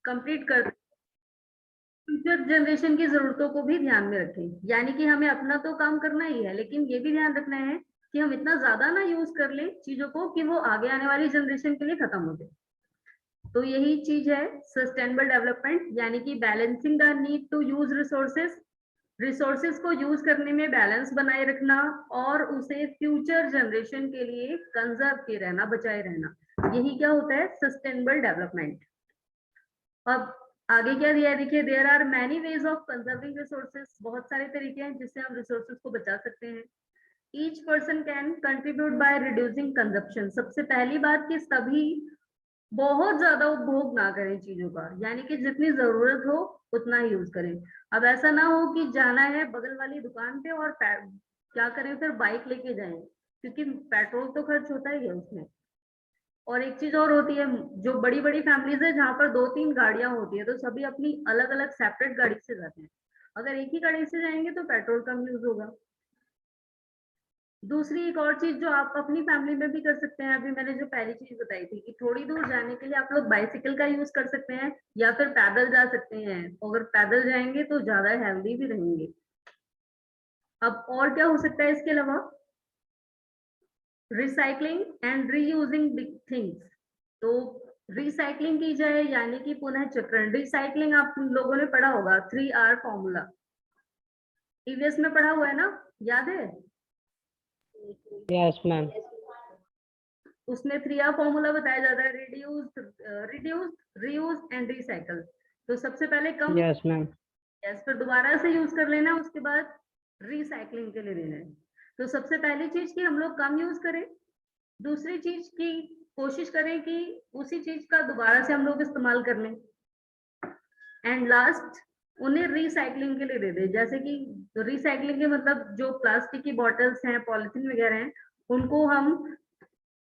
Complete कर future generation की जरूरतों को भी ध्यान में रखें। यानी कि हमें अपना तो काम करना ही है, लेकिन ये भी ध्यान रखना है कि हम इतना ज्यादा ना यूज कर लें चीजों को कि वो आगे आने वाली जनरेशन के लिए खत्म हो जाए। तो यही चीज है सस्टेनेबल डेवलपमेंट, यानी कि balancing the need to use resources, resources को यूज करने में बैलेंस बनाए रखना और उसे फ्यूचर जनरेशन के लिए कंजर्व के रहना, बचाए रहना। यही क्या होता है सस्टेनेबल डेवलपमेंट। अब आगे क्या दिया है देखिए, there are many ways of conserving resources, बहुत सारे तरीके हैं जिससे हम रिसोर्सेस को बचा सकते हैं। Each person can contribute by reducing consumption. सबसे पहली बात कि सभी बहुत ज्यादा उपभोग ना करें चीजों का, यानी कि जितनी जरूरत हो उतना ही यूज करें। अब ऐसा ना हो कि जाना है बगल वाली दुकान पे और क्या करें फिर बाइक लेके जाएं, क्योंकि पेट्रोल तो खर्च होता ही है उसमें। और एक चीज और होती है, जो बड़ी बड़ी फैमिलीज है जहाँ पर दो तीन गाड़ियां होती है तो सभी अपनी अलग अलग सेपरेट गाड़ी से जाते हैं। अगर एक ही गाड़ी से जाएंगे तो पेट्रोल कम यूज होगा। दूसरी एक और चीज जो आप अपनी फैमिली में भी कर सकते हैं, अभी मैंने जो पहली चीज बताई थी कि थोड़ी दूर जाने के लिए आप लोग बाइसिकल का यूज कर सकते हैं या फिर पैदल जा सकते हैं। अगर पैदल जाएंगे तो ज्यादा हेल्दी भी रहेंगे। अब और क्या हो सकता है इसके अलावा, recycling and reusing big things. तो रिसाइकलिंग की जाए यानी कि पुनः चक्रण। रिसाइकलिंग आप लोगों ने पढ़ा होगा 3R फॉर्मूला, ईवीएस में पढ़ा हुआ है ना, याद है? Yes ma'am. उसमें 3R फॉर्मूला बताया जाता है, रिड्यूस रीयूज एंड रिसाइकल। तो सबसे पहले कम, यस मैम। यस, फिर दोबारा से यूज कर लेना, उसके बाद रिसाइकलिंग के लिए देना है। तो सबसे पहली चीज की हम लोग कम यूज करें, दूसरी चीज की कोशिश करें कि उसी चीज का दोबारा से हम लोग इस्तेमाल कर लें, एंड लास्ट उन्हें रिसाइकलिंग के लिए दे दे। जैसे कि रिसाइकलिंग के मतलब जो प्लास्टिक की बॉटल्स हैं, पॉलिथीन वगैरह हैं, उनको हम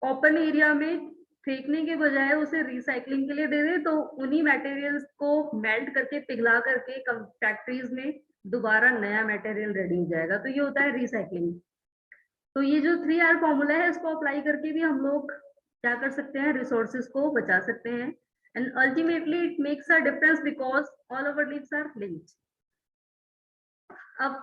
ओपन एरिया में फेंकने के बजाय उसे रिसाइकलिंग के लिए दे दे, तो उन्हीं मटेरियल्स को मेल्ट करके पिघला करके फैक्ट्रीज में दोबारा नया मटेरियल रेडी हो जाएगा। तो ये होता है रिसाइकलिंग। तो ये जो 3R फॉर्मूला है इसको अप्लाई करके भी हम लोग क्या कर सकते हैं, रिसोर्सेज को बचा सकते हैं। And ultimately it makes a difference because all our lives are linked. अब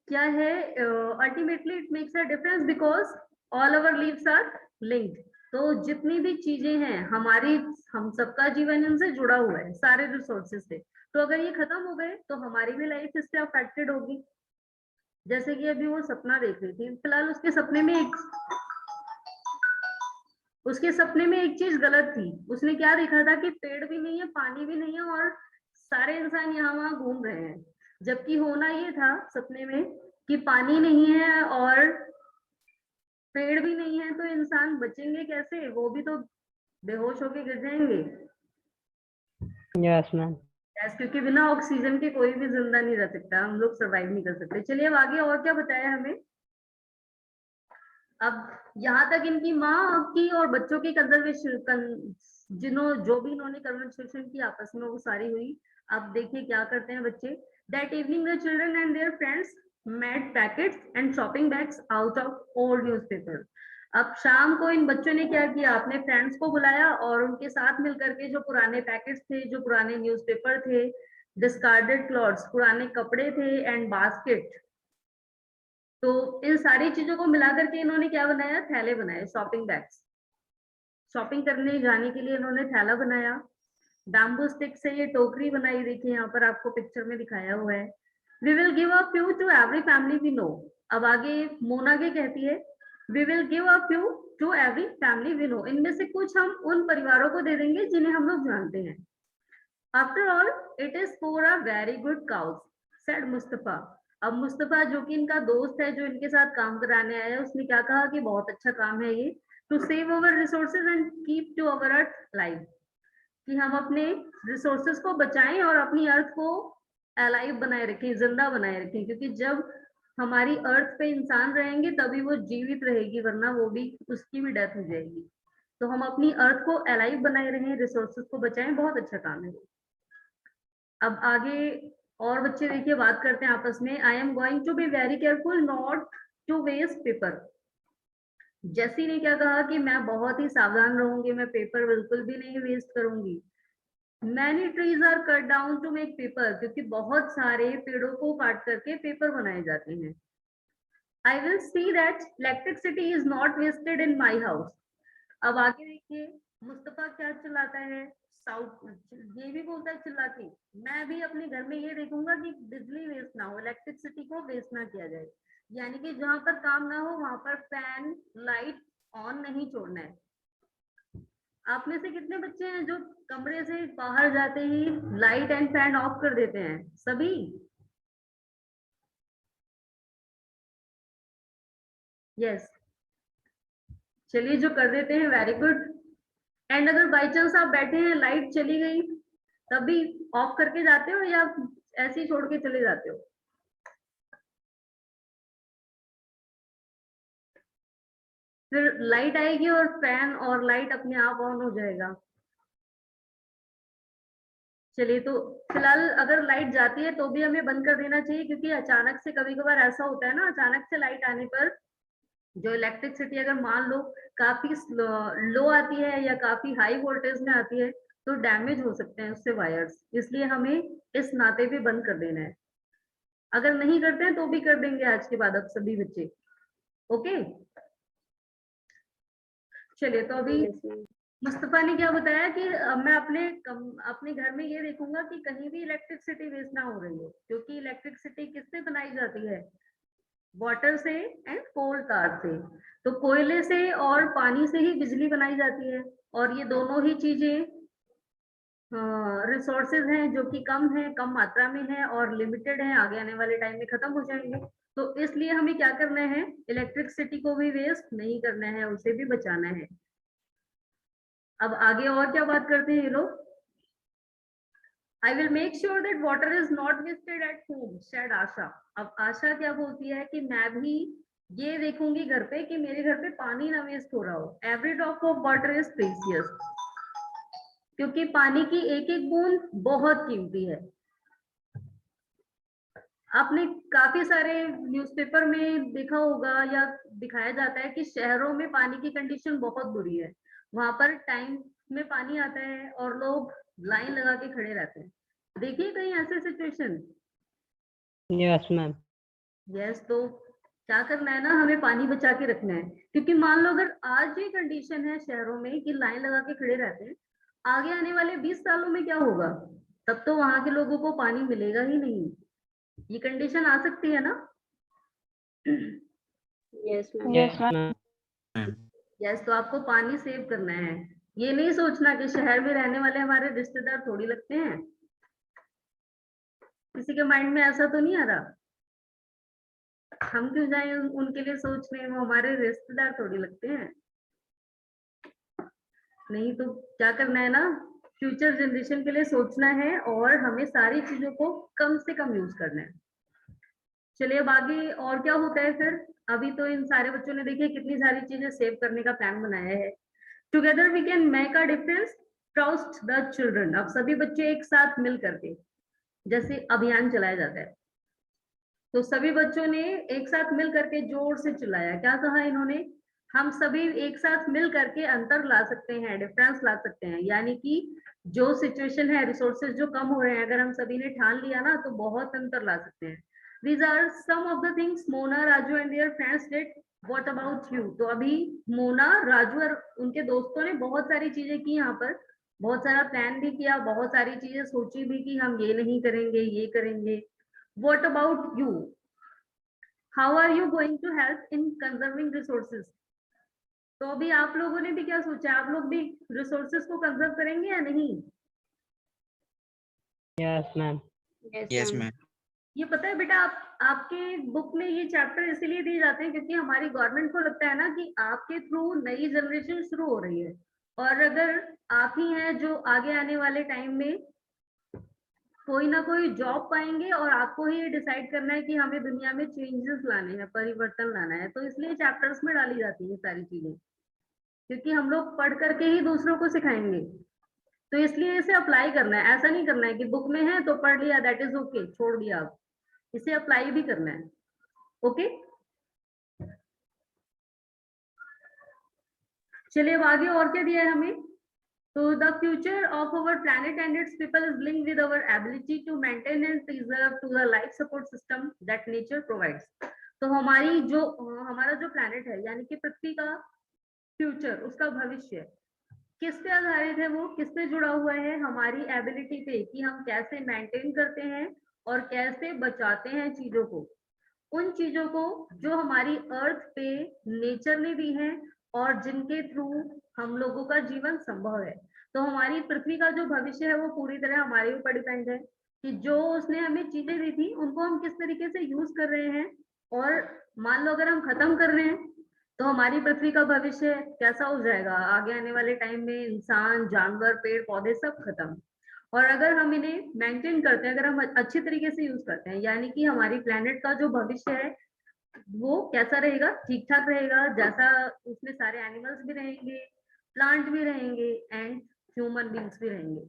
क्या है, ultimately it makes a difference because all our lives are linked. तो जितनी भी चीजें हैं हमारी, हम सबका जीवन इनसे जुड़ा हुआ है, सारे रिसोर्सेज से। तो अगर ये खत्म हो गए तो हमारी भी लाइफ इससे अफेक्टेड होगी। जैसे कि अभी वो सपना देख रही थी, फिलहाल उसके सपने में एक चीज गलत थी। उसने क्या देखा था कि पेड़ भी नहीं है, पानी भी नहीं है और सारे इंसान यहाँ वहां घूम रहे हैं, जबकि होना ये था सपने में कि पानी नहीं है और पेड़ भी नहीं है, तो इंसान बचेंगे कैसे, वो भी तो बेहोश होके गिर जाएंगे। Yes ma'am. क्योंकि बिना ऑक्सीजन के कोई भी जिंदा नहीं रह सकता, हम लोग सर्वाइव नहीं कर सकते। चलिए अब आगे और क्या बताया हमें। अब यहाँ तक इनकी माँ की और बच्चों की कंजर्वेशन, जो भी इन्होंने कन्वर्सेशन की आपस में वो सारी हुई। अब देखिए क्या करते हैं बच्चे। That evening the children and their friends made packets and shopping bags out of old newspaper. अब शाम को इन बच्चों ने क्या किया, अपने फ्रेंड्स को बुलाया और उनके साथ मिलकर के जो पुराने पैकेट्स थे, जो पुराने न्यूज़पेपर थे, डिस्कार्डेड क्लॉथ्स, पुराने कपड़े थे, एंड बास्केट, तो इन सारी चीजों को मिला करके इन्होंने क्या बनाया, थैले बनाए, शॉपिंग बैग्स। शॉपिंग करने जाने के लिए इन्होंने थैला बनाया। बैम्बू स्टिक से ये टोकरी बनाई, देखिए यहाँ पर आपको पिक्चर में दिखाया हुआ है। We will give a few to every family we know. अब आगे मोना के कहती है, we will give a few to every family we know. इनमें से कुछ हम उन परिवारों को दे देंगे जिन्हें हम लोग जानते हैं। After all it is for a very good cause, said Mustafa. अब मुस्तफा जो कि इनका दोस्त है, जो इनके साथ काम कराने आया है, उसने क्या कहा कि बहुत अच्छा काम है ये, to save our resources and keep to our earth live, कि हम अपने रिसोर्सेज को बचाएं और अपनी अर्थ को अलाइव बनाए रखें, जिंदा बनाए रखें। क्योंकि जब हमारी अर्थ पे इंसान रहेंगे तभी वो जीवित रहेगी, वरना वो भी, उसकी भी डेथ हो जाएगी। तो हम अपनी अर्थ को अलाइव बनाए रहें, रिसोर्सेज को बचाएं, बहुत अच्छा काम है। अब आगे और बच्चे देखिए बात करते हैं आपस में। I am going to be very careful not to waste paper. जैसी ने क्या कहा कि मैं बहुत ही सावधान रहूंगी, मैं पेपर बिल्कुल भी नहीं वेस्ट करूंगी। Many trees are cut down to make paper, क्योंकि बहुत सारे पेड़ों को काट करके पेपर बनाए जाते हैं। I will see that electricity is not wasted in my house. अब आगे देखिए मुस्तफा क्या चिल्लाता है, साउथ ये भी बोलता है चिल्ला के, मैं भी अपने घर में ये देखूंगा कि बिजली वेस्ट ना हो, इलेक्ट्रिसिटी को वेस्ट ना किया जाए, यानी कि जहां पर काम ना हो वहां पर फैन लाइट ऑन नहीं छोड़ना है। आप में से कितने बच्चे हैं जो कमरे से बाहर जाते ही लाइट एंड फैन ऑफ कर देते हैं? सभी? यस, चलिए जो कर देते हैं वेरी गुड। एंड अगर बाई चांस आप बैठे हैं लाइट चली गई तभी ऑफ करके जाते हो या ऐसे ही छोड़ के चले जाते हो? फिर लाइट आएगी और फैन और लाइट अपने आप ऑन हो जाएगा। चलिए तो फिलहाल अगर लाइट जाती है तो भी हमें बंद कर देना चाहिए, क्योंकि अचानक से कभी कभार ऐसा होता है ना, अचानक से लाइट आने पर जो इलेक्ट्रिसिटी अगर मान लो काफी लो आती है या काफी हाई वोल्टेज में आती है तो डैमेज हो सकते हैं उससे वायर्स, इसलिए हमें इस नाते पे बंद कर देना है। अगर नहीं करते हैं तो भी कर देंगे आज के बाद अब सभी बच्चे। ओके, चलिए तो अभी मुस्तफा ने क्या बताया कि मैं अपने घर में ये देखूंगा कि कहीं भी इलेक्ट्रिसिटी वेस्ट ना हो रही हो, क्योंकि इलेक्ट्रिसिटी किससे बनाई जाती है? वाटर से एंड कोल कार से। तो कोयले से और पानी से ही बिजली बनाई जाती है, और ये दोनों ही चीजें रिसोर्सेज हैं जो कि कम है, कम मात्रा में है और लिमिटेड है, आगे आने वाले टाइम में खत्म हो जाएंगे। तो इसलिए हमें क्या करना है, इलेक्ट्रिसिटी को भी वेस्ट नहीं करना है, उसे भी बचाना है। अब आगे और क्या बात करते हैं ये लोग? I will make sure that water is not wasted at home, said Asha. अब आशा क्या बोलती है कि मैं भी ये देखूंगी घर पे कि मेरे घर पे पानी ना वेस्ट हो रहा हो। Every drop of water is precious, क्योंकि पानी की एक एक बूंद बहुत कीमती है। आपने काफी सारे न्यूज़पेपर में देखा होगा या दिखाया जाता है कि शहरों में पानी की कंडीशन बहुत बुरी है, वहां पर टाइम में पानी आता है और लोग लाइन लगा के खड़े रहते हैं। देखिए कहीं ऐसे सिचुएशन? Yes ma'am. यस, तो क्या करना है ना, हमें पानी बचा के रखना है, क्योंकि मान लो अगर आज ये कंडीशन है शहरों में कि लाइन लगा के खड़े रहते हैं, आगे आने वाले 20 सालों में क्या होगा? तब तो वहां के लोगों को पानी मिलेगा ही नहीं। ये कंडीशन आ सकती है ना? Yes ma'am. यस, तो आपको पानी सेव करना है। ये नहीं सोचना कि शहर में रहने वाले हमारे रिश्तेदार थोड़ी लगते हैं। किसी के माइंड में ऐसा तो नहीं आ रहा? हम क्यों जाए उनके लिए सोचने, वो हमारे रिश्तेदार थोड़ी लगते हैं। नहीं तो क्या करना है ना, फ्यूचर जनरेशन के लिए सोचना है और हमें सारी चीजों को कम से कम यूज करना है। चलिए अब आगे और क्या होता है फिर? अभी तो इन सारे बच्चों ने देखिए कितनी सारी चीजें सेव करने का प्लान बनाया है। Together we can make a difference, trust the children. अब सभी बच्चे एक साथ मिल करके जैसे अभियान चलाया जाता है, तो सभी बच्चों ने एक साथ मिल करके जोर से चिल्लाया, क्या कहा इन्होंने? हम सभी एक साथ मिल करके अंतर ला सकते हैं, डिफरेंस ला सकते हैं, यानी कि जो सिचुएशन है, रिसोर्सेज जो कम हो रहे हैं, अगर हम सभी ने ठान लिया ना तो बहुत अंतर ला सकते हैं। These are some of the things Mona, Raju and their friends did. What about you? तो अभी मोना, राजू और उनके दोस्तों ने बहुत सारी चीजें की यहाँ पर, बहुत सारा प्लान भी किया, बहुत सारी चीजें सोची भी कि हम ये नहीं करेंगे, ये करेंगे। What about you? How are you going to help in conserving resources? तो अभी आप लोगों ने भी क्या सोचा, आप लोग भी रिसोर्सेज को कंजर्व करेंगे या नहीं? Yes ma'am. Yes ma'am. ये पता है बेटा, आपके बुक में ये चैप्टर इसीलिए दिए जाते हैं क्योंकि हमारी गवर्नमेंट को लगता है ना कि आपके थ्रू नई जनरेशन शुरू हो रही है, और अगर आप ही हैं जो आगे आने वाले टाइम में कोई ना कोई जॉब पाएंगे और आपको ही ये डिसाइड करना है कि हमें दुनिया में चेंजेस लाने हैं, परिवर्तन लाना है, तो इसलिए चैप्टर्स में डाली जाती है सारी चीजें, क्योंकि हम लोग पढ़ करके ही दूसरों को सिखाएंगे। तो इसलिए इसे अप्लाई करना है, ऐसा नहीं करना है कि बुक में है तो पढ़ लिया दैट इज ओके, छोड़ दिया। आप इसे अप्लाई भी करना है। ओके, चलिए अब आगे और क्या दिया है हमें? So the future of our planet and its people is linked with our ability to maintain and preserve to the life support system that nature provides. तो हमारा जो planet है यानी कि पृथ्वी का फ्यूचर, उसका भविष्य किस पे आधारित है, वो किस पे जुड़ा हुआ है, हमारी एबिलिटी पे कि हम कैसे मेंटेन करते हैं और कैसे बचाते हैं चीजों को, उन चीजों को जो हमारी अर्थ पे नेचर ने दी है और जिनके थ्रू हम लोगों का जीवन संभव है। तो हमारी पृथ्वी का जो भविष्य है वो पूरी तरह हमारे ऊपर डिपेंड है कि जो उसने हमें चीजें दी थी उनको हम किस तरीके से यूज कर रहे हैं। और मान लो अगर हम खत्म कर रहे हैं तो हमारी पृथ्वी का भविष्य कैसा हो जाएगा, आगे आने वाले टाइम में इंसान, जानवर, पेड़ पौधे सब खत्म। और अगर हम इन्हें मेंटेन करते हैं, अगर हम अच्छी तरीके से यूज करते हैं, यानी कि हमारी प्लेनेट का जो भविष्य है वो कैसा रहेगा, ठीक ठाक रहेगा, जैसा उसमें सारे एनिमल्स भी रहेंगे, प्लांट भी रहेंगे एंड ह्यूमन बींग्स भी रहेंगे।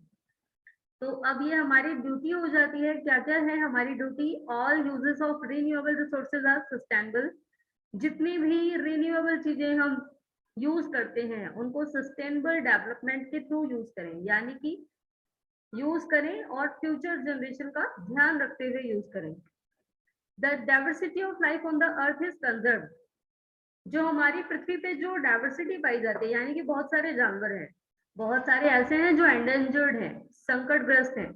तो अब ये हमारी ड्यूटी हो जाती है, क्या क्या है हमारी duty, all uses of renewable resources are sustainable. जितनी भी रिन्यूएबल चीजें हम यूज करते हैं उनको सस्टेनेबल डेवलपमेंट के थ्रू यूज करें, यानी कि यूज करें और फ्यूचर जनरेशन का ध्यान रखते हुए यूज करें। The diversity of life on the earth is conserve. जो हमारी पृथ्वी पे जो डाइवर्सिटी पाई जाती है, यानी कि बहुत सारे जानवर हैं, बहुत सारे ऐसे हैं जो एंडेंजर्ड हैं, संकटग्रस्त हैं,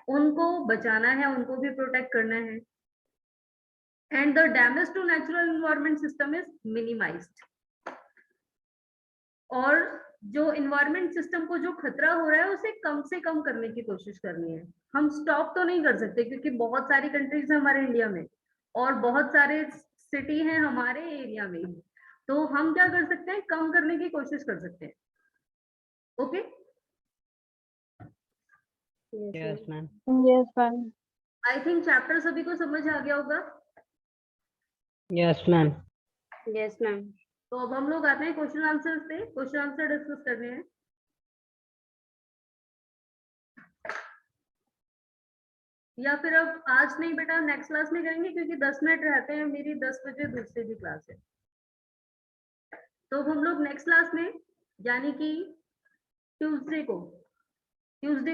उनको बचाना है, उनको भी प्रोटेक्ट करना है। And the damage to natural environment system is minimised. और जो इन्वायरमेंट सिस्टम को जो खतरा हो रहा है उसे कम से कम करने की कोशिश करनी है। हम स्टॉप तो नहीं कर सकते क्योंकि बहुत सारी कंट्रीज है हमारे इंडिया में और बहुत सारे सिटी हैं हमारे एरिया में, तो हम क्या कर सकते हैं, कम करने की कोशिश कर सकते हैं। Okay, Yes, ma'am. Yes, ma'am. I think chapter सभी को समझ आ गया होगा। Yes, ma'am. Yes, ma'am. तो अब हम लोग आते हैं क्वेश्चन आंसर पे, क्वेश्चन आंसर डिस्कस करने हैं। या फिर अब आज नहीं बेटा, नेक्स्ट क्लास में करेंगे क्योंकि 10 मिनट रहते हैं, मेरी 10 बजे दूसरी भी क्लास है। तो हम लोग नेक्स्ट क्लास में यानी कि ट्यूसडे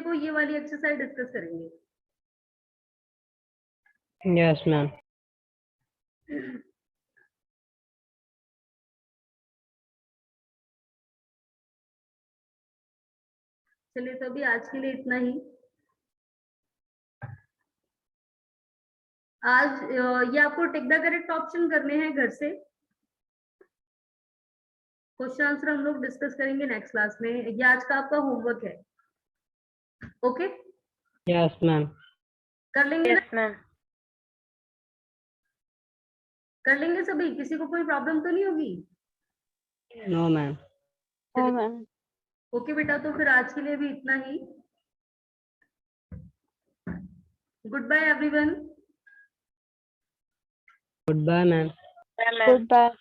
को ये वाली एक्सरसाइज डिस्कस करेंगे। Yes, ma'am. चलिए, तो अभी आज के लिए इतना ही। आज ये आपको टिक द करेक्ट ऑप्शन करने हैं घर से। क्वेश्चन आंसर हम लोग डिस्कस करेंगे नेक्स्ट क्लास में, ये आज का आपका होमवर्क है। Okay, Yes, ma'am. कर लेंगे ना? Yes, ma'am. कर लेंगे सभी, किसी को कोई प्रॉब्लम तो नहीं होगी? No, ma'am. Oh, ma'am. Okay बेटा, तो फिर आज के लिए भी इतना ही। Good bye everyone. Goodbye, ma'am. Bye, ma'am. Goodbye.